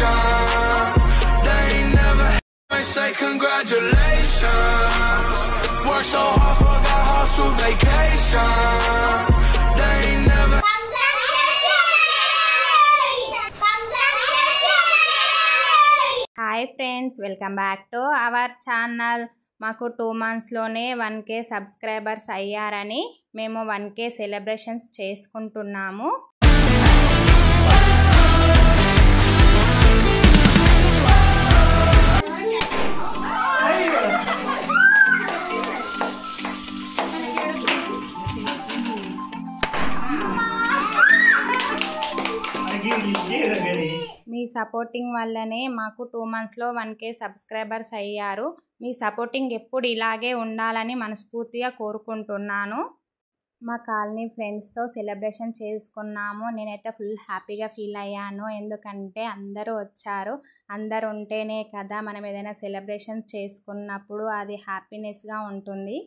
They ain't never say congratulations. Work so hard, forgot how to vacation. They ain't never. Hi friends, welcome back to our channel. మాకు 2 months లోనే 1k subscribers అయ్యారని మేము 1k celebrations చేసుకుంటున్నాము. మీ supporting వల్లనే మాకు 2 months లో 1k subscribers అయ్యారు. మీ supporting ఎప్పుడు ఇలాగే ఉండాలని మనస్ఫూర్తిగా కోరుకుంటున్నాను. మా కాలనీ ఫ్రెండ్స్తో సెలబ్రేషన్ చేసుకున్నాము. నేనైతే ఫుల్ హ్యాపీగా ఫీల్ అయ్యాను. ఎందుకంటే అందరూ వచ్చారు. అందరు ఉంటేనే కదా మనం ఏదైనా సెలబ్రేషన్ చేసుకున్నప్పుడు అది హ్యాపీనెస్గా ఉంటుంది.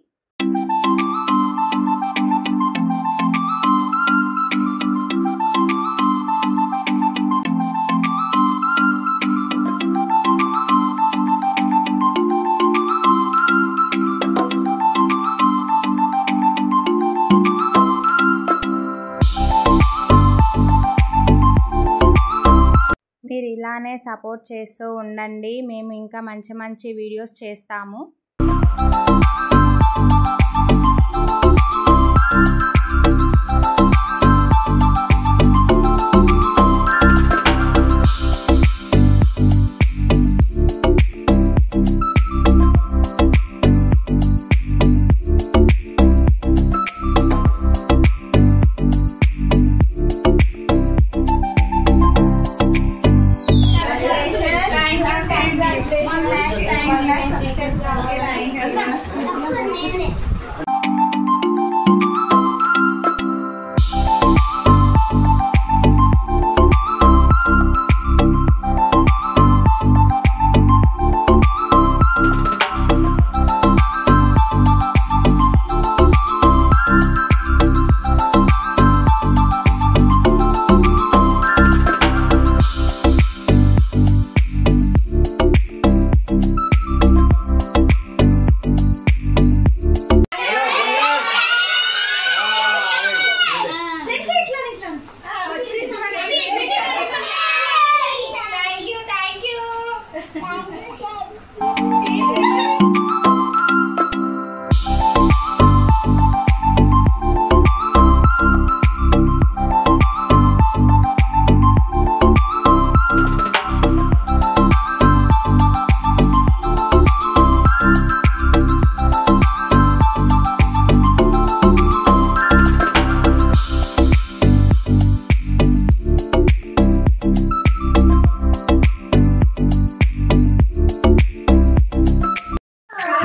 మీరు ఇలానే సపోర్ట్ చేస్తూ ఉండండి. మేము ఇంకా మంచి మంచి వీడియోస్ చేస్తాము.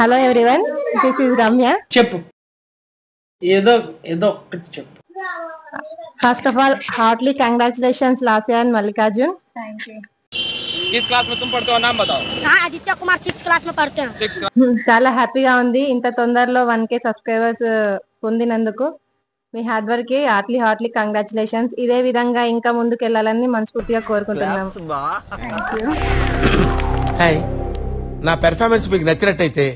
Hello everyone, this is Ramya. చెప్పు, ఏదో ఒకటి చెప్పు. First of all heartily congratulations Lasiya and Mallikarjun. Thank you. किस क्लास में तुम पढ़ते हो, नाम बताओ. हाँ, आदित्य कुमार 6th क्लास में पढ़ते हैं. చాలా హ్యాపీగా ఉంది ఇంత తొందరలో 1k సబ్స్క్రైబర్స్ పొందినందుకు. మీ హార్డ్ వర్క్ కి హార్ట్లీ కంగ్రాచులేషన్స్. ఇదే విధంగా ఇంకా ముందుకు వెళ్ళాలని మనస్ఫూర్తిగా కోరుకుంటున్నాము. హాయ్, నా పెర్ఫార్మెన్స్ మీకు నచ్చినట్టయితే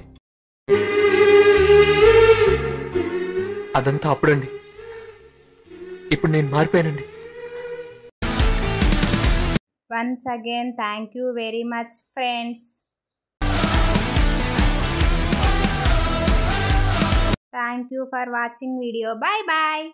అదంతా అప్పుడండి, ఇప్పుడు నేను మారిపోయానండి. Once again thank you very much friends. Thank you for watching video. Bye bye.